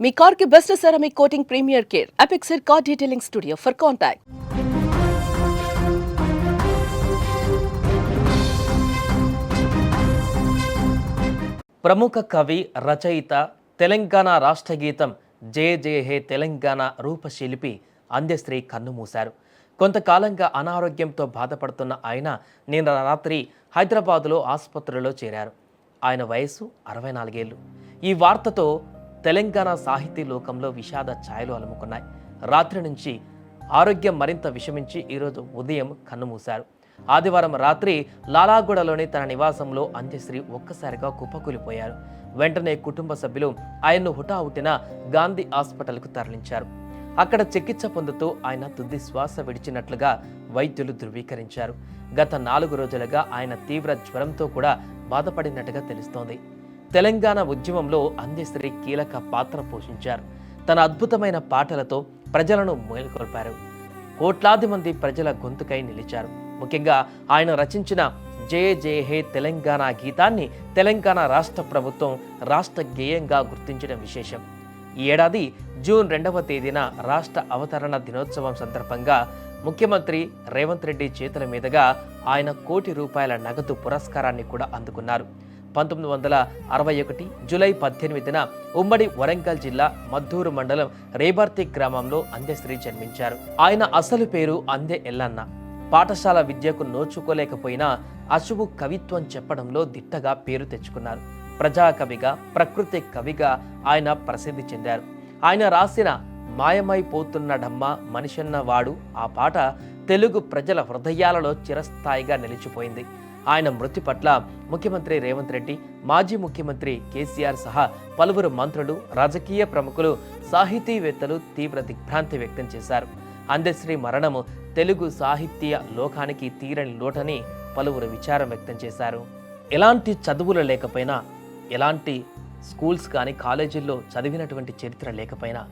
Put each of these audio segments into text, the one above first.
మీ car కి best ceramic coating premier care Apexer car detailing studio for contact. ప్రముఖ కవి రచయిత తెలంగాణ రాష్ట్ర గీతం జయ జయ హే తెలంగాణ రూపశిల్పి అంద్యశ్రీ కన్నుమూశారు. కొంతకాలంగా అనారోగ్యంతో బాధపడుతున్న ఆయన నిన్న రాత్రి హైదరాబాదులో ఆసుపత్రిలో చేరారు. ఆయన వయసు 64 ఏళ్లు. ఈ వార్తతో తెలంగాణ సాహితీ లోకంలో విషాద ఛాయలు అలుముకున్నాయి. రాత్రి నుంచి ఆరోగ్యం మరింత విషమించి ఈరోజు ఉదయం కన్నుమూశారు. ఆదివారం రాత్రి లాలాగూడలోని తన నివాసంలో అంత్యశ్రీ ఒక్కసారిగా కుప్పకూలిపోయారు. వెంటనే కుటుంబ సభ్యులు ఆయన్ను హుటాహుటిన గాంధీ హాస్పిటల్కు తరలించారు. అక్కడ చికిత్స పొందుతూ ఆయన తుది శ్వాస విడిచినట్లుగా వైద్యులు ధృవీకరించారు. గత 4 రోజులుగా ఆయన తీవ్ర జ్వరంతో కూడా బాధపడినట్టుగా తెలుస్తోంది. తెలంగాణ ఉద్యమంలో అంద్యశ్రీ కీలక పాత్ర పోషించారు. తన అద్భుతమైన పాటలతో ప్రజలను మేల్కొల్పారు. కోట్లాది మంది ప్రజల గొంతుకై నిలిచారు. ముఖ్యంగా ఆయన రచించిన జయ జయ హే తెలంగాణ గీతాన్ని తెలంగాణ రాష్ట్ర ప్రభుత్వం రాష్ట్ర గేయంగా గుర్తించడం విశేషం. ఈ ఏడాది జూన్ 2వ తేదీన రాష్ట్ర అవతరణ దినోత్సవం సందర్భంగా ముఖ్యమంత్రి రేవంత్ రెడ్డి చేతుల మీదుగా ఆయన ₹1 కోటి నగదు పురస్కారాన్ని కూడా అందుకున్నారు. 1961 జూలై 18న ఉమ్మడి వరంగల్ జిల్లా మద్దూరు మండలం రేబర్తి గ్రామంలో అంద్యశ్రీ జన్మించారు. ఆయన అసలు పేరు అందె ఎల్లన్న. పాఠశాల విద్యకు నోచుకోలేకపోయినా అశువు కవిత్వం చెప్పడంలో దిట్టగా పేరు తెచ్చుకున్నారు. ప్రజాకవిగా, ప్రకృతి కవిగా ఆయన ప్రసిద్ధి చెందారు. ఆయన రాసిన మాయమైపోతున్నడమ్మ మనిషన్న వాడు ఆ పాట తెలుగు ప్రజల హృదయాలలో చిరస్థాయిగా నిలిచిపోయింది. ఆయన మృతి పట్ల ముఖ్యమంత్రి రేవంత్ రెడ్డి, మాజీ ముఖ్యమంత్రి కేసీఆర్ సహా పలువురు మంత్రులు, రాజకీయ ప్రముఖులు, సాహితీవేత్తలు తీవ్ర దిగ్భ్రాంతి వ్యక్తం చేశారు. అంద్యశ్రీ మరణము తెలుగు సాహిత్య లోకానికి తీరని లోటని పలువురు విచారం వ్యక్తం చేశారు. ఎలాంటి చదువులు లేకపోయినా, ఎలాంటి స్కూల్స్ కానీ కాలేజీల్లో చదివినటువంటి చరిత్ర లేకపోయినా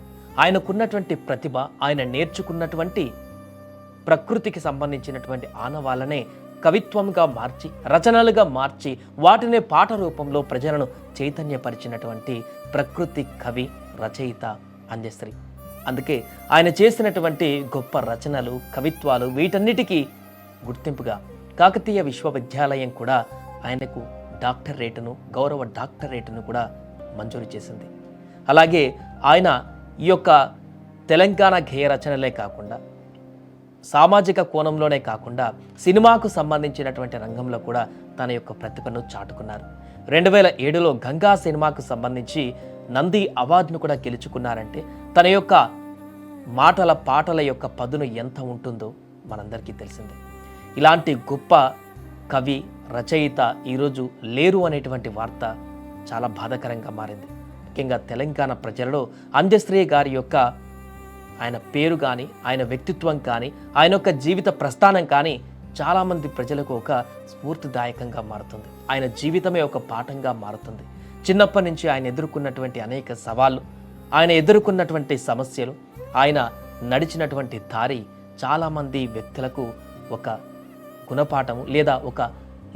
ఆయనకున్నటువంటి ప్రతిభ, ఆయన నేర్చుకున్నటువంటి ప్రకృతికి సంబంధించినటువంటి ఆనవాళ్ళనే కవిత్వంగా మార్చి, రచనలుగా మార్చి, వాటినే పాట రూపంలో ప్రజలను చైతన్యపరిచినటువంటి ప్రకృతి కవి, రచయిత అంద్యశ్రీ. అందుకే ఆయన చేసినటువంటి గొప్ప రచనలు, కవిత్వాలు వీటన్నిటికీ గుర్తింపుగా కాకతీయ విశ్వవిద్యాలయం కూడా ఆయనకు డాక్టరేటును, గౌరవ డాక్టరేటును కూడా మంజూరు చేసింది. అలాగే ఆయన ఈ యొక్క తెలంగాణ గేయ రచనలే కాకుండా, సామాజిక కోణంలోనే కాకుండా సినిమాకు సంబంధించినటువంటి రంగంలో కూడా తన యొక్క ప్రతిభను చాటుకున్నారు. 2007లో గంగా సినిమాకు సంబంధించి నంది అవార్డును కూడా గెలుచుకున్నారంటే తన యొక్క మాటల, పాటల యొక్క పదును ఎంత ఉంటుందో మనందరికీ తెలిసిందే. ఇలాంటి గొప్ప కవి, రచయిత ఈరోజు లేరు అనేటువంటి వార్త చాలా బాధాకరంగా మారింది. ముఖ్యంగా తెలంగాణ ప్రజలలో అంద్యశ్రీ గారి యొక్క ఆయన పేరు కానీ, ఆయన వ్యక్తిత్వం కానీ, ఆయన యొక్క జీవిత ప్రస్థానం కానీ చాలామంది ప్రజలకు ఒక స్ఫూర్తిదాయకంగా మారుతుంది. ఆయన జీవితమే ఒక పాఠంగా మారుతుంది. చిన్నప్పటి నుంచి ఆయన ఎదుర్కొన్నటువంటి అనేక సవాళ్ళు, ఆయన ఎదుర్కొన్నటువంటి సమస్యలు, ఆయన నడిచినటువంటి దారి చాలామంది వ్యక్తులకు ఒక గుణపాఠము లేదా ఒక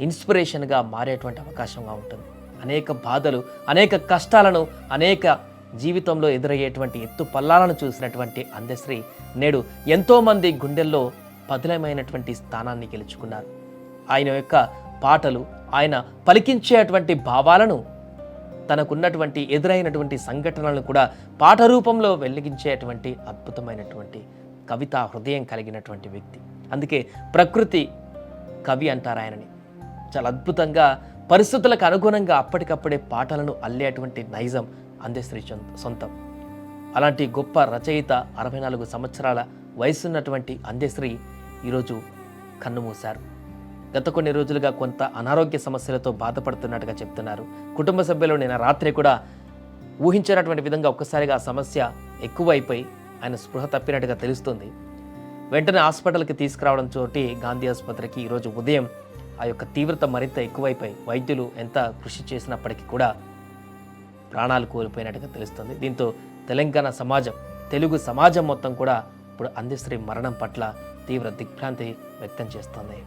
ఇన్స్పిరేషన్గా మారేటువంటి అవకాశంగా ఉంటుంది. అనేక బాధలు, అనేక కష్టాలను, అనేక జీవితంలో ఎదురయ్యేటువంటి ఎత్తు పల్లాలను చూసినటువంటి అంద్యశ్రీ నేడు ఎంతోమంది గుండెల్లో పదిలమైనటువంటి స్థానాన్ని గెలుచుకున్నారు. ఆయన యొక్క పాటలు, ఆయన పలికించేటువంటి భావాలను, తనకున్నటువంటి ఎదురైనటువంటి సంఘటనలను కూడా పాట రూపంలో వెలిగించేటువంటి అద్భుతమైనటువంటి కవితా హృదయం కలిగినటువంటి వ్యక్తి. అందుకే ప్రకృతి కవి అంటారు ఆయనని. చాలా అద్భుతంగా పరిస్థితులకు అనుగుణంగా అప్పటికప్పుడే పాటలను అల్లేటువంటి నైజం అంద్యశ్రీ సొంతం. అలాంటి గొప్ప రచయిత, 64 సంవత్సరాల వయసున్నటువంటి అంద్యశ్రీ ఈరోజు కన్నుమూశారు. గత కొన్ని రోజులుగా కొంత అనారోగ్య సమస్యలతో బాధపడుతున్నట్టుగా చెప్తున్నారు కుటుంబ సభ్యులు. నిన్న రాత్రి కూడా ఊహించినటువంటి విధంగా ఒక్కసారిగా ఆ సమస్య ఎక్కువైపోయి ఆయన స్పృహ తప్పినట్టుగా తెలుస్తుంది. వెంటనే హాస్పిటల్కి తీసుకురావడంతో గాంధీ ఆసుపత్రికి ఈరోజు ఉదయం ఆ యొక్క తీవ్రత మరింత ఎక్కువైపోయి వైద్యులు ఎంత కృషి చేసినప్పటికీ కూడా ప్రాణాలు కోల్పోయినట్టుగా తెలుస్తుంది. దీంతో తెలంగాణ సమాజం, తెలుగు సమాజం మొత్తం కూడా ఇప్పుడు అంద్యశ్రీ మరణం పట్ల తీవ్ర దిగ్భ్రాంతి వ్యక్తం చేస్తోంది.